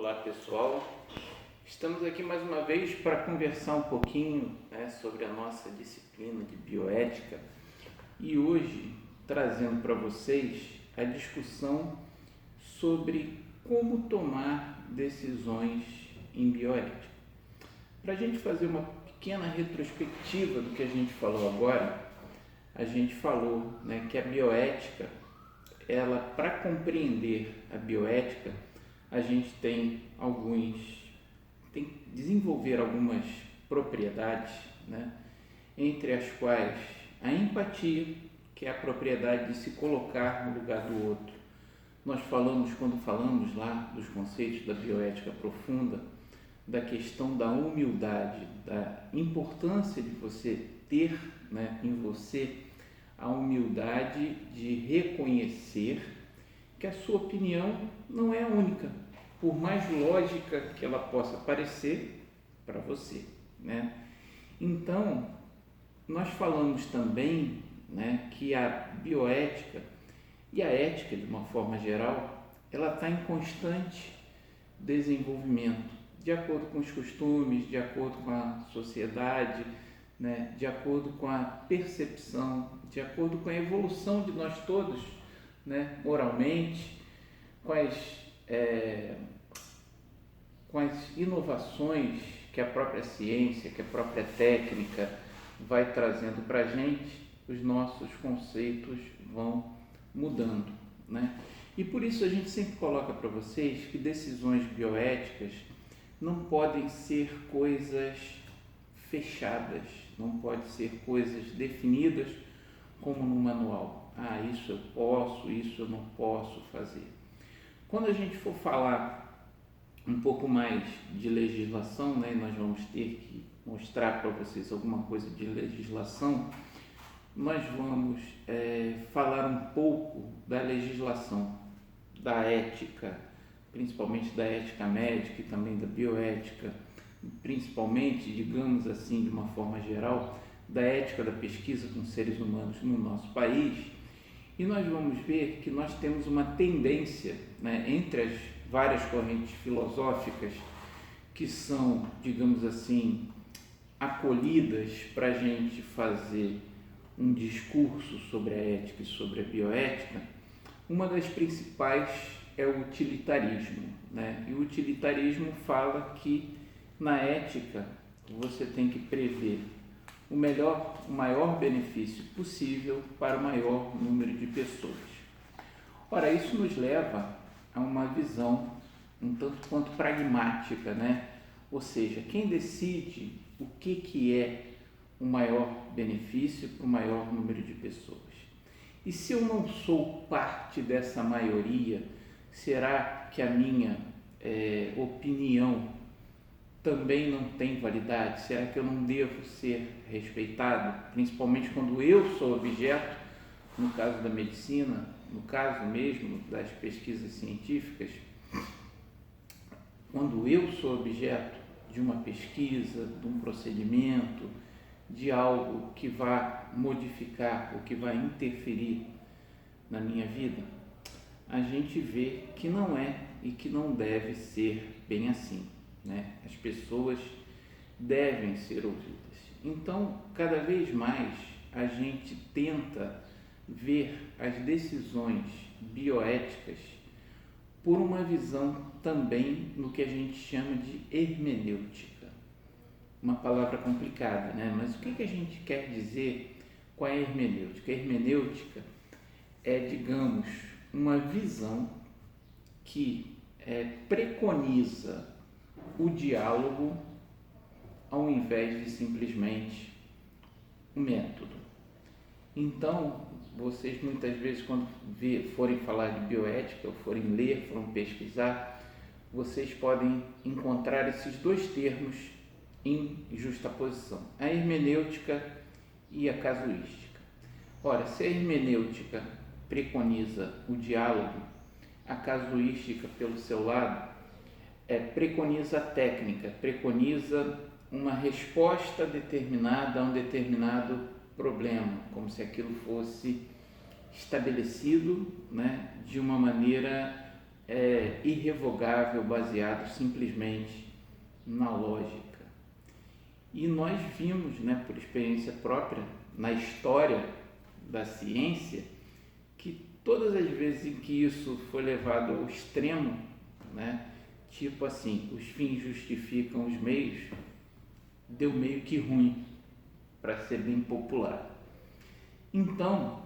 Olá pessoal, estamos aqui mais uma vez para conversar um pouquinho, sobre a nossa disciplina de bioética e hoje trazendo para vocês a discussão sobre como tomar decisões em bioética. Para a gente fazer uma pequena retrospectiva do que a gente falou agora, a gente falou, que a bioética, para compreender a bioética, a gente tem que desenvolver algumas propriedades, entre as quais a empatia, que é a propriedade de se colocar no lugar do outro. Nós quando falamos lá dos conceitos da bioética profunda, da questão da humildade, da importância de você ter, em você a humildade de reconhecer que a sua opinião não é a única, por mais lógica que ela possa parecer para você, Então, nós falamos também, que a bioética e a ética, de uma forma geral, ela está em constante desenvolvimento, de acordo com os costumes, de acordo com a sociedade, de acordo com a percepção, de acordo com a evolução de nós todos, moralmente, com as inovações que a própria ciência, que a própria técnica vai trazendo para a gente, os nossos conceitos vão mudando, E por isso a gente sempre coloca para vocês que decisões bioéticas não podem ser coisas fechadas, não pode ser coisas definidas como no manual. Isso eu posso, isso eu não posso fazer. Quando a gente for falar um pouco mais de legislação, nós vamos ter que mostrar para vocês alguma coisa de legislação, nós vamos falar um pouco da legislação, da ética, principalmente da ética médica e também da bioética, principalmente, digamos assim, de uma forma geral, da ética da pesquisa com seres humanos no nosso país, e nós vamos ver que nós temos uma tendência, entre as várias correntes filosóficas que são, digamos assim, acolhidas para a gente fazer um discurso sobre a ética e sobre a bioética. Uma das principais é o utilitarismo, E o utilitarismo fala que na ética você tem que prever o maior benefício possível para o maior número de pessoas. Ora, isso nos leva a uma visão um tanto quanto pragmática, Ou seja, quem decide o que é o maior benefício para o maior número de pessoas? E se eu não sou parte dessa maioria, será que a minha opinião também não tem validade? Será que eu não devo ser respeitado? Principalmente quando eu sou objeto, no caso da medicina, no caso mesmo das pesquisas científicas, quando eu sou objeto de uma pesquisa, de um procedimento, de algo que vai modificar ou que vai interferir na minha vida, a gente vê que não é e que não deve ser bem assim, As pessoas devem ser ouvidas. Então, cada vez mais a gente tenta ver as decisões bioéticas por uma visão também no que a gente chama de hermenêutica. Uma palavra complicada, Mas o que a gente quer dizer com a hermenêutica? A hermenêutica é, digamos, uma visão que preconiza o diálogo ao invés de simplesmente um método. Então, vocês muitas vezes quando forem falar de bioética, ou forem ler, forem pesquisar, vocês podem encontrar esses dois termos em justaposição, a hermenêutica e a casuística. Ora, se a hermenêutica preconiza o diálogo, a casuística, pelo seu lado, preconiza a técnica, preconiza uma resposta determinada a um determinado problema, como se aquilo fosse estabelecido, de uma maneira irrevogável, baseado simplesmente na lógica. E nós vimos, né, por experiência própria, na história da ciência, que todas as vezes em que isso foi levado ao extremo, né, tipo assim, os fins justificam os meios, deu meio que ruim, para ser bem popular. Então,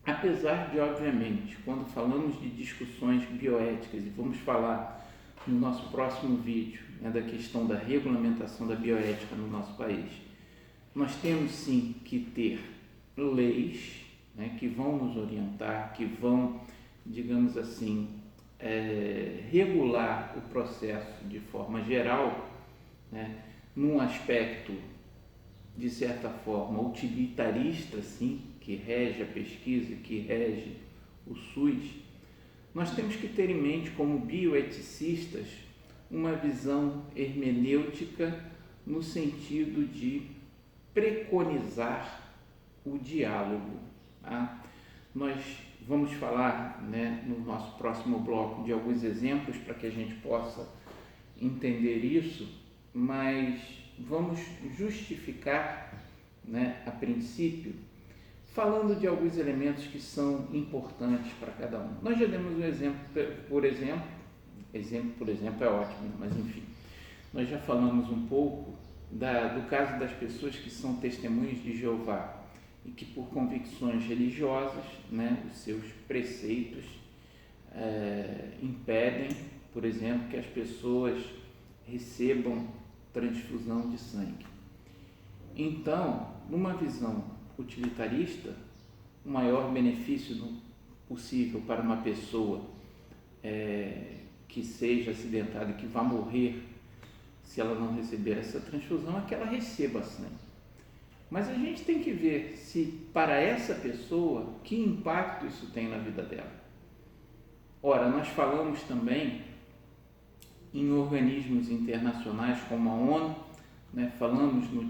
apesar de, obviamente, quando falamos de discussões bioéticas, e vamos falar no nosso próximo vídeo, né, da questão da regulamentação da bioética no nosso país, nós temos sim que ter leis, né, que vão nos orientar, que vão, digamos assim, regular o processo de forma geral, né, num aspecto, de certa forma, utilitarista, sim, que rege a pesquisa, que rege o SUS. Nós temos que ter em mente, como bioeticistas, uma visão hermenêutica no sentido de preconizar o diálogo. Tá? Nós vamos falar, né, no nosso próximo bloco de alguns exemplos para que a gente possa entender isso, mas vamos justificar, né, a princípio, falando de alguns elementos que são importantes para cada um. Nós já demos um exemplo, por exemplo é ótimo, mas enfim, nós já falamos um pouco do caso das pessoas que são testemunhas de Jeová e que por convicções religiosas, né, os seus preceitos impedem, por exemplo, que as pessoas recebam transfusão de sangue. Então, numa visão utilitarista, o maior benefício possível para uma pessoa que seja acidentada e que vá morrer se ela não receber essa transfusão é que ela receba sangue. Mas a gente tem que ver se para essa pessoa, que impacto isso tem na vida dela. Ora, nós falamos também em organismos internacionais como a ONU, né, falamos nos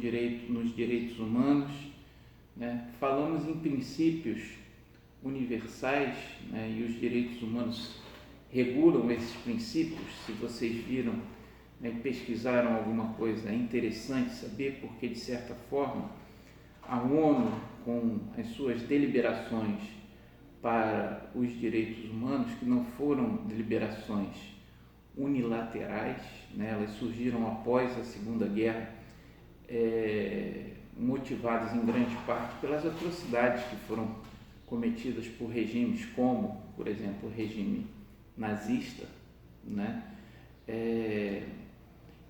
direitos humanos, né, falamos em princípios universais, né, e os direitos humanos regulam esses princípios. Se vocês viram, né, pesquisaram alguma coisa, é interessante saber, porque de certa forma a ONU, com as suas deliberações para os direitos humanos, que não foram deliberações unilaterais, né, elas surgiram após a Segunda Guerra, motivadas em grande parte pelas atrocidades que foram cometidas por regimes como, por exemplo, o regime nazista, né?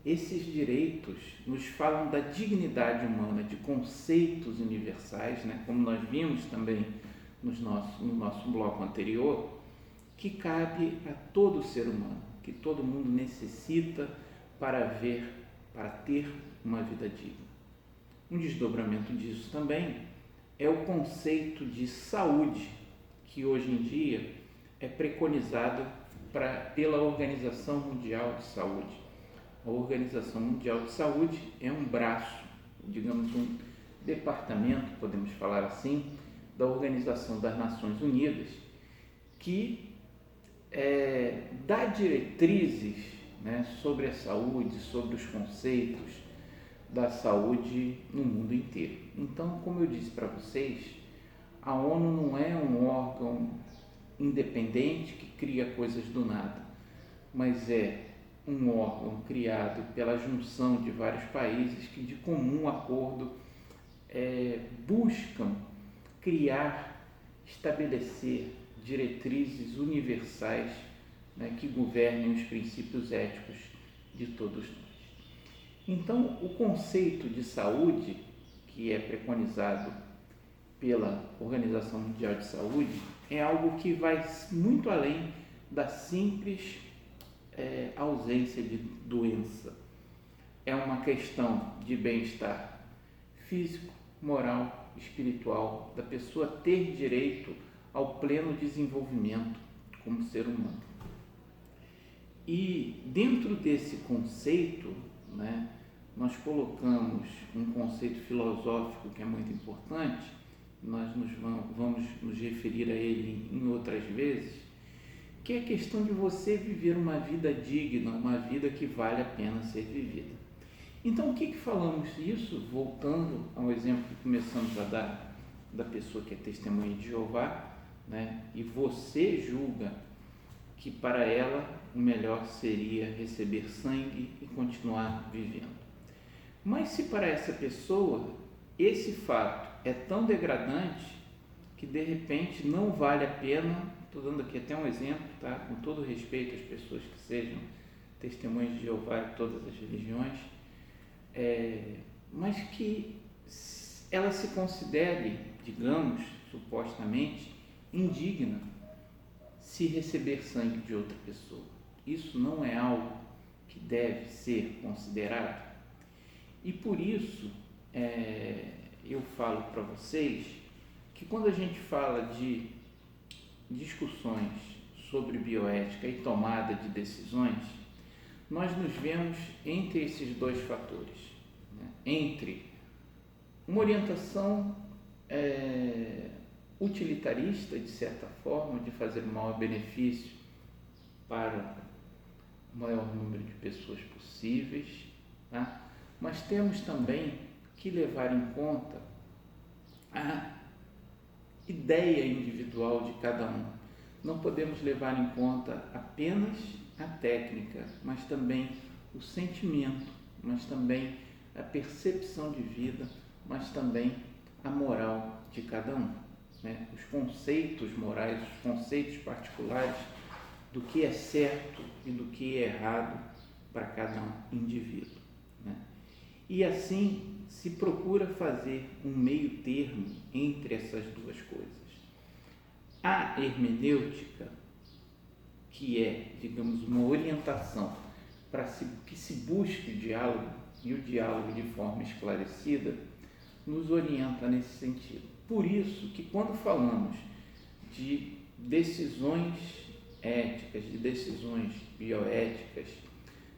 Esses direitos nos falam da dignidade humana, de conceitos universais, né? Como nós vimos também no nosso bloco anterior, que cabe a todo ser humano, que todo mundo necessita para ter uma vida digna. Um desdobramento disso também é o conceito de saúde, que hoje em dia é preconizado pela Organização Mundial de Saúde. A Organização Mundial de Saúde é um braço, digamos, um departamento, podemos falar assim, da Organização das Nações Unidas, que dá diretrizes, né, sobre a saúde, sobre os conceitos da saúde no mundo inteiro. Então, como eu disse para vocês, a ONU não é um órgão independente que cria coisas do nada, mas é um órgão criado pela junção de vários países que, de comum acordo, buscam estabelecer diretrizes universais, né, que governem os princípios éticos de todos nós. Então, o conceito de saúde, que é preconizado pela Organização Mundial de Saúde, é algo que vai muito além da simples ausência de doença. É uma questão de bem-estar físico, moral, espiritual, da pessoa ter direito ao pleno desenvolvimento como ser humano. E dentro desse conceito, né, nós colocamos um conceito filosófico que é muito importante, nós vamos nos referir a ele em outras vezes, que é a questão de você viver uma vida digna, uma vida que vale a pena ser vivida. Então, o que falamos isso? Voltando ao exemplo que começamos a dar da pessoa que é testemunha de Jeová, né? E você julga que para ela o melhor seria receber sangue e continuar vivendo. Mas se para essa pessoa esse fato é tão degradante que de repente não vale a pena, estou dando aqui até um exemplo, tá? Com todo respeito às pessoas que sejam testemunhas de Jeová de todas as religiões, mas que ela se considere, digamos, supostamente, indigna se receber sangue de outra pessoa. Isso não é algo que deve ser considerado. E por isso, eu falo para vocês que quando a gente fala de discussões sobre bioética e tomada de decisões, nós nos vemos entre esses dois fatores, né? Entre uma orientação utilitarista, de certa forma, de fazer o maior benefício para o maior número de pessoas possíveis, tá? Mas temos também que levar em conta a ideia individual de cada um. Não podemos levar em conta apenas a técnica, mas também o sentimento, mas também a percepção de vida, mas também a moral de cada um, né? Os conceitos morais, os conceitos particulares do que é certo e do que é errado para cada indivíduo, né? E assim se procura fazer um meio termo entre essas duas coisas. A hermenêutica, que é, digamos, uma orientação para que se busque o diálogo, e o diálogo de forma esclarecida, nos orienta nesse sentido. Por isso que quando falamos de decisões éticas, de decisões bioéticas,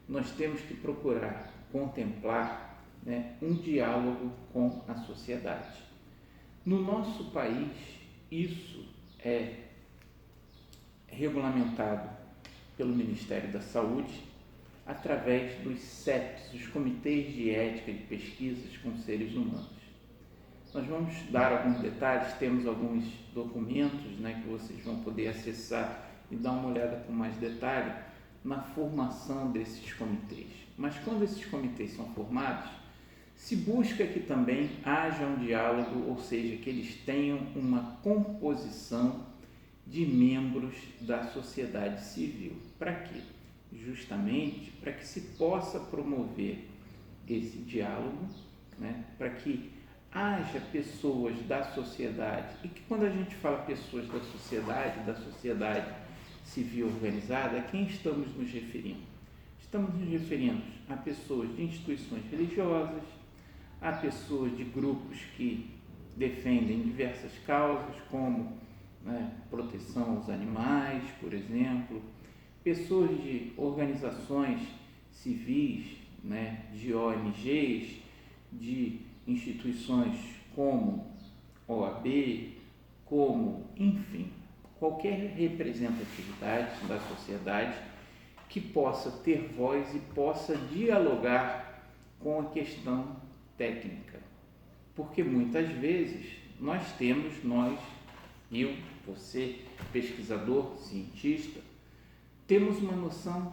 nós temos que procurar contemplar, né, um diálogo com a sociedade. No nosso país, isso é regulamentado pelo Ministério da Saúde através dos CEPs, os Comitês de Ética de Pesquisas com Seres Humanos. Nós vamos dar alguns detalhes, temos alguns documentos, né, que vocês vão poder acessar e dar uma olhada com mais detalhe na formação desses comitês. Mas quando esses comitês são formados, se busca que também haja um diálogo, ou seja, que eles tenham uma composição de membros da sociedade civil. Para quê? Justamente para que se possa promover esse diálogo, né? Para que haja pessoas da sociedade, e que quando a gente fala pessoas da sociedade civil organizada, a quem estamos nos referindo? Estamos nos referindo a pessoas de instituições religiosas, a pessoas de grupos que defendem diversas causas, como, né, proteção aos animais, por exemplo, pessoas de organizações civis, né, de ONGs, de instituições como OAB, como, enfim, qualquer representatividade da sociedade que possa ter voz e possa dialogar com a questão técnica. Porque muitas vezes eu, você, pesquisador, cientista, temos uma noção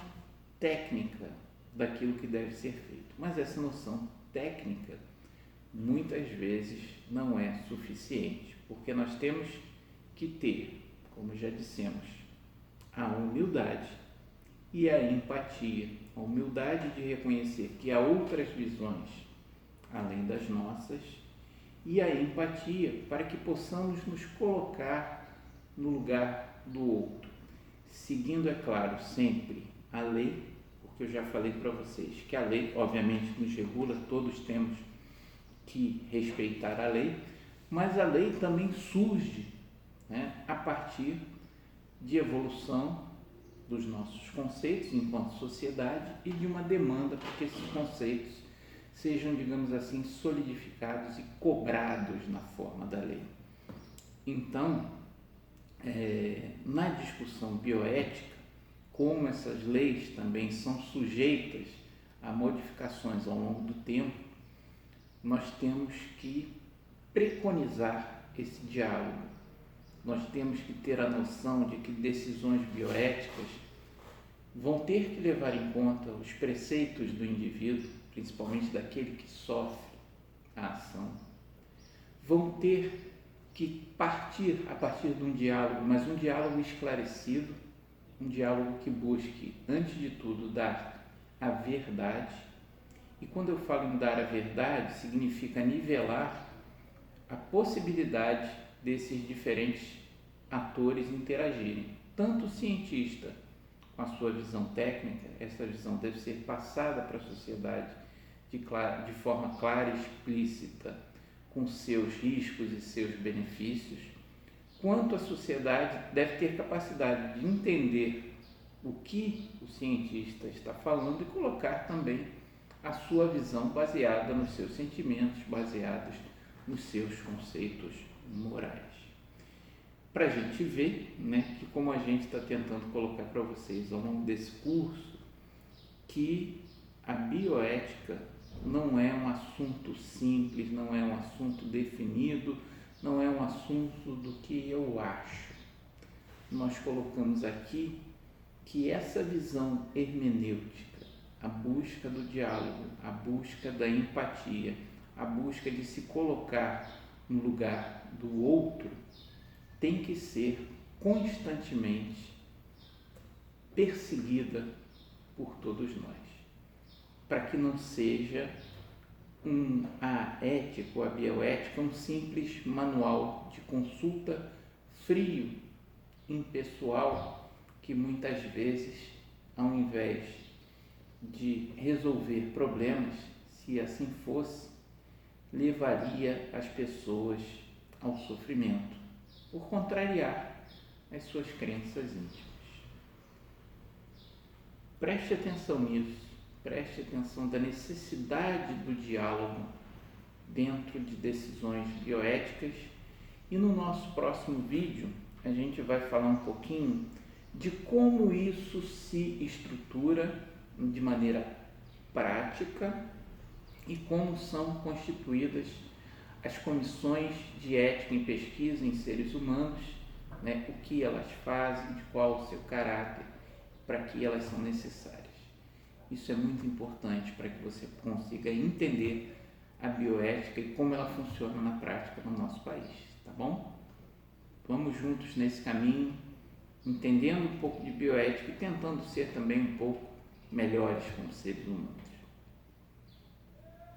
técnica daquilo que deve ser feito, mas essa noção técnica muitas vezes não é suficiente, porque nós temos que ter, como já dissemos, a humildade e a empatia, a humildade de reconhecer que há outras visões além das nossas, e a empatia para que possamos nos colocar no lugar do outro, seguindo, é claro, sempre a lei, porque eu já falei para vocês que a lei, obviamente, nos regula, todos temos que respeitar a lei, mas a lei também surge, né, a partir de evolução dos nossos conceitos enquanto sociedade e de uma demanda para que esses conceitos sejam, digamos assim, solidificados e cobrados na forma da lei. Então, Na discussão bioética, como essas leis também são sujeitas a modificações ao longo do tempo, nós temos que preconizar esse diálogo. Nós temos que ter a noção de que decisões bioéticas vão ter que levar em conta os preceitos do indivíduo, principalmente daquele que sofre a ação. Vão ter que partir a partir de um diálogo, mas um diálogo esclarecido, um diálogo que busque, antes de tudo, dar a verdade. E quando eu falo em dar a verdade, significa nivelar a possibilidade desses diferentes atores interagirem. Tanto o cientista, com a sua visão técnica, essa visão deve ser passada para a sociedade de forma clara e explícita, com seus riscos e seus benefícios, quanto a sociedade deve ter capacidade de entender o que o cientista está falando e colocar também a sua visão baseada nos seus sentimentos, baseados nos seus conceitos morais. Para a gente ver, que como a gente está tentando colocar para vocês ao longo desse curso, que a bioética não é um assunto simples, não é um assunto definido, não é um assunto do que eu acho. Nós colocamos aqui que essa visão hermenêutica, a busca do diálogo, a busca da empatia, a busca de se colocar no lugar do outro, tem que ser constantemente perseguida por todos nós, para que não seja a ética ou a bioética um simples manual de consulta frio, impessoal, que muitas vezes, ao invés de resolver problemas, se assim fosse, levaria as pessoas ao sofrimento, por contrariar as suas crenças íntimas. Preste atenção nisso, preste atenção da necessidade do diálogo dentro de decisões bioéticas, e no nosso próximo vídeo a gente vai falar um pouquinho de como isso se estrutura de maneira prática e como são constituídas as comissões de ética em pesquisa em seres humanos, o que elas fazem, de qual o seu caráter, para que elas são necessárias. Isso é muito importante para que você consiga entender a bioética e como ela funciona na prática no nosso país, tá bom? Vamos juntos nesse caminho, entendendo um pouco de bioética e tentando ser também um pouco melhores como seres humanos.